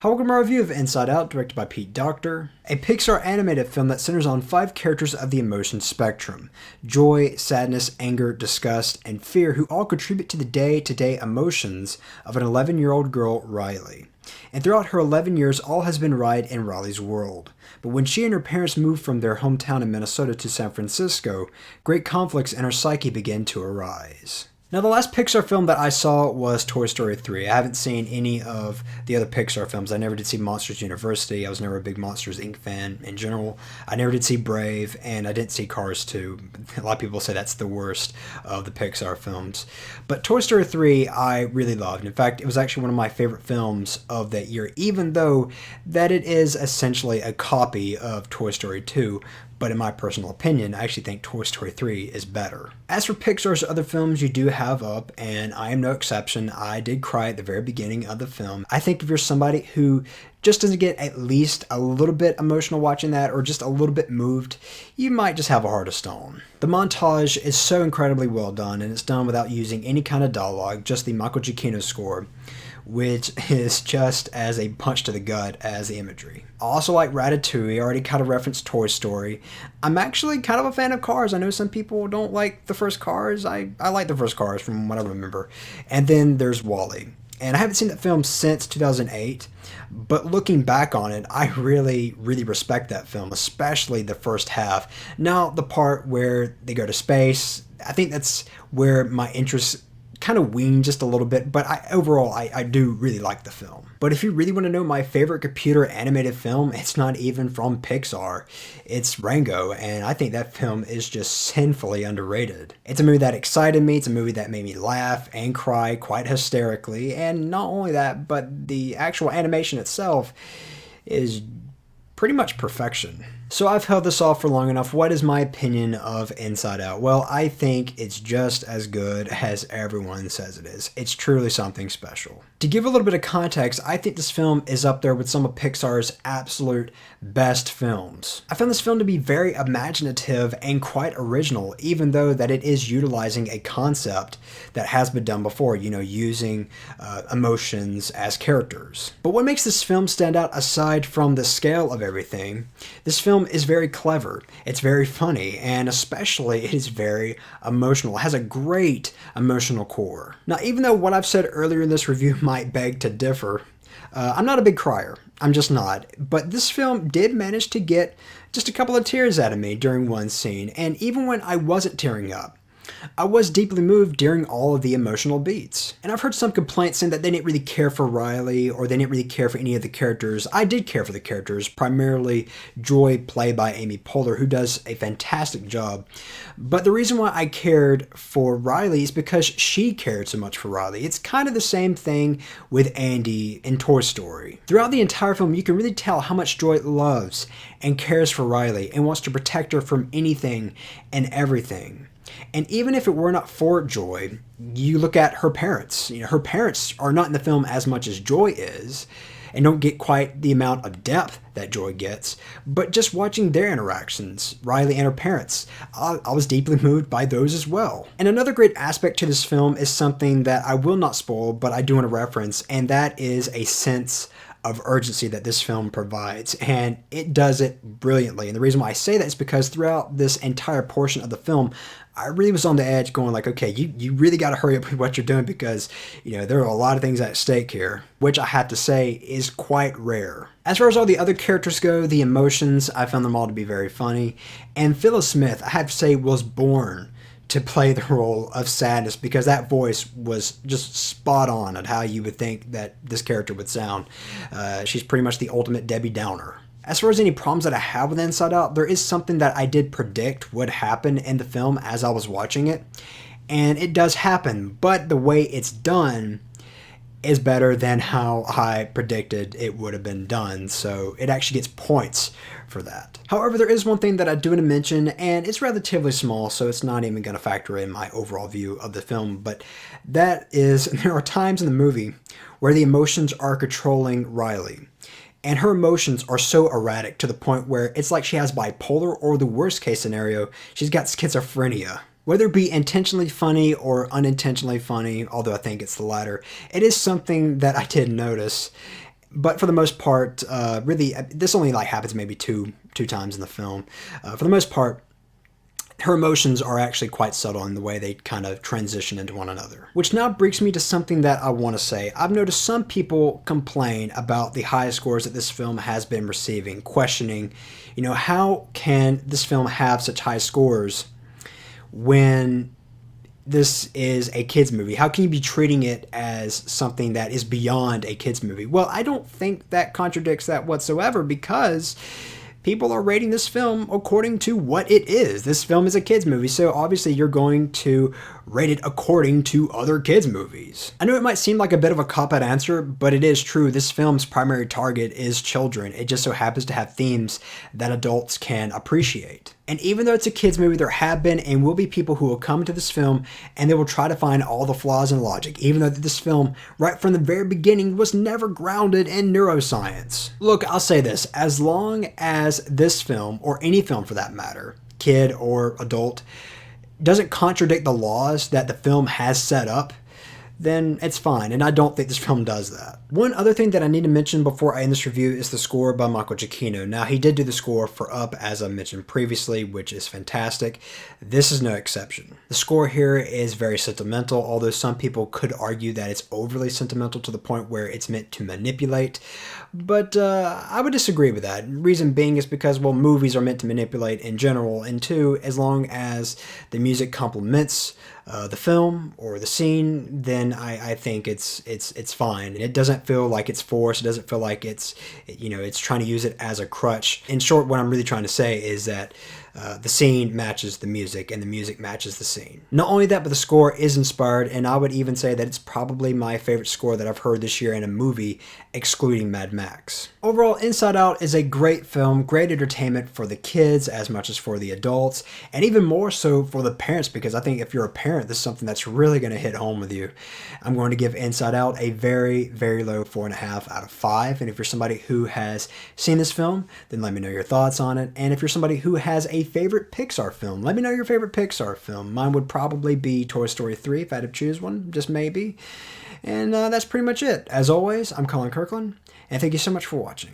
Welcome to my review of Inside Out, directed by Pete Docter, a Pixar animated film that centers on 5 characters of the emotion spectrum: joy, sadness, anger, disgust, and fear, who all contribute to the day-to-day emotions of an 11-year-old girl, Riley. And throughout her 11 years, all has been right in Riley's world. But when she and her parents moved from their hometown in Minnesota to San Francisco, great conflicts in her psyche began to arise. Now, the last Pixar film that I saw was Toy Story 3. I haven't seen any of the other Pixar films. I never did see Monsters University. I was never a big Monsters, Inc. fan in general. I never did see Brave, and I didn't see Cars 2. A lot of people say that's the worst of the Pixar films. But Toy Story 3 I really loved. In fact, it was actually one of my favorite films of that year, even though that it is essentially a copy of Toy Story 2. But in my personal opinion, I actually think Toy Story 3 is better. As for Pixar's other films you do have up, and I am no exception, I did cry at the very beginning of the film. I think if you're somebody who just doesn't get at least a little bit emotional watching that, or just a little bit moved, you might just have a heart of stone. The montage is so incredibly well done, and it's done without using any kind of dialogue, just the Michael Giacchino score, which is just as a punch to the gut as the imagery. I also like Ratatouille. I already kind of referenced Toy Story. I'm actually kind of a fan of Cars. I know some people don't like the first Cars. I like the first Cars from what I remember. And then there's WALL-E. And I haven't seen that film since 2008, but looking back on it, I really, really respect that film, especially the first half. Now, the part where they go to space, I think that's where my interest kind of weaned just a little bit, but overall I do really like the film. But if you really want to know my favorite computer animated film, it's not even from Pixar. It's Rango, and I think that film is just sinfully underrated. It's a movie that excited me, it's a movie that made me laugh and cry quite hysterically, and not only that, but the actual animation itself is pretty much perfection. So I've held this off for long enough. What is my opinion of Inside Out? Well, I think it's just as good as everyone says it is. It's truly something special. To give a little bit of context, I think this film is up there with some of Pixar's absolute best films. I found this film to be very imaginative and quite original, even though that it is utilizing a concept that has been done before, using emotions as characters. But what makes this film stand out aside from the scale of everything, this film is very clever, it's very funny, and especially it is very emotional. It has a great emotional core. Now, even though what I've said earlier in this review might beg to differ, I'm not a big crier. I'm just not. But this film did manage to get just a couple of tears out of me during one scene, and even when I wasn't tearing up, I was deeply moved during all of the emotional beats. And I've heard some complaints saying that they didn't really care for Riley, or they didn't really care for any of the characters. I did care for the characters, primarily Joy, played by Amy Poehler, who does a fantastic job. But the reason why I cared for Riley is because she cared so much for Riley. It's kind of the same thing with Andy in Toy Story. Throughout the entire film, you can really tell how much Joy loves and cares for Riley and wants to protect her from anything and everything. And even if it were not for Joy, you look at her parents. Her parents are not in the film as much as Joy is, and don't get quite the amount of depth that Joy gets. But just watching their interactions, Riley and her parents, I was deeply moved by those as well. And another great aspect to this film is something that I will not spoil, but I do want to reference, and that is a sense of urgency that this film provides, and it does it brilliantly. And the reason why I say that is because throughout this entire portion of the film, I really was on the edge going like, okay, you really got to hurry up with what you're doing, because there are a lot of things at stake here, which I have to say is quite rare. As far as all the other characters go, the emotions, I found them all to be very funny, and Phyllis Smith, I have to say, was born to play the role of sadness, because that voice was just spot on at how you would think that this character would sound. She's pretty much the ultimate Debbie Downer. As far as any problems that I have with Inside Out, there is something that I did predict would happen in the film as I was watching it, and it does happen, but the way it's done is better than how I predicted it would have been done, so it actually gets points for that. However, there is one thing that I do want to mention, and it's relatively small, so it's not even going to factor in my overall view of the film, but that is, there are times in the movie where the emotions are controlling Riley. And her emotions are so erratic to the point where it's like she has bipolar, or the worst case scenario, she's got schizophrenia. Whether it be intentionally funny or unintentionally funny, although I think it's the latter, it is something that I did notice. But for the most part, really, this only like happens maybe two times in the film. For the most part, her emotions are actually quite subtle in the way they kind of transition into one another. Which now brings me to something that I want to say. I've noticed some people complain about the high scores that this film has been receiving, questioning, how can this film have such high scores when this is a kids movie? How can you be treating it as something that is beyond a kids movie? Well, I don't think that contradicts that whatsoever, because people are rating this film according to what it is. This film is a kids movie, so obviously you're going to rate it according to other kids movies. I know it might seem like a bit of a cop-out answer, but it is true. This film's primary target is children. It just so happens to have themes that adults can appreciate. And even though it's a kids movie, there have been and will be people who will come to this film and they will try to find all the flaws in logic, even though this film, right from the very beginning, was never grounded in neuroscience. Look, I'll say this, as long as this film, or any film for that matter, kid or adult, doesn't contradict the laws that the film has set up, then it's fine, and I don't think this film does that. One other thing that I need to mention before I end this review is the score by Michael Giacchino. Now, he did do the score for Up, as I mentioned previously, which is fantastic. This is no exception. The score here is very sentimental, although some people could argue that it's overly sentimental to the point where it's meant to manipulate, but I would disagree with that. Reason being is because, well, movies are meant to manipulate in general, and two, as long as the music complements the film or the scene, then I think it's fine. It doesn't feel like it's forced. It doesn't feel like it's trying to use it as a crutch. In short, what I'm really trying to say is that the scene matches the music and the music matches the scene. Not only that, but the score is inspired, and I would even say that it's probably my favorite score that I've heard this year in a movie, excluding Mad Max. Overall, Inside Out is a great film, great entertainment for the kids as much as for the adults, and even more so for the parents, because I think if you're a parent, this is something that's really going to hit home with you. I'm going to give Inside Out a very, very low 4.5 out of 5, and if you're somebody who has seen this film, then let me know your thoughts on it, and if you're somebody who has a favorite Pixar film, let me know your favorite Pixar film. Mine would probably be Toy Story 3 if I had to choose one, just maybe. And that's pretty much it. As always, I'm Colin Kirkland, and thank you so much for watching.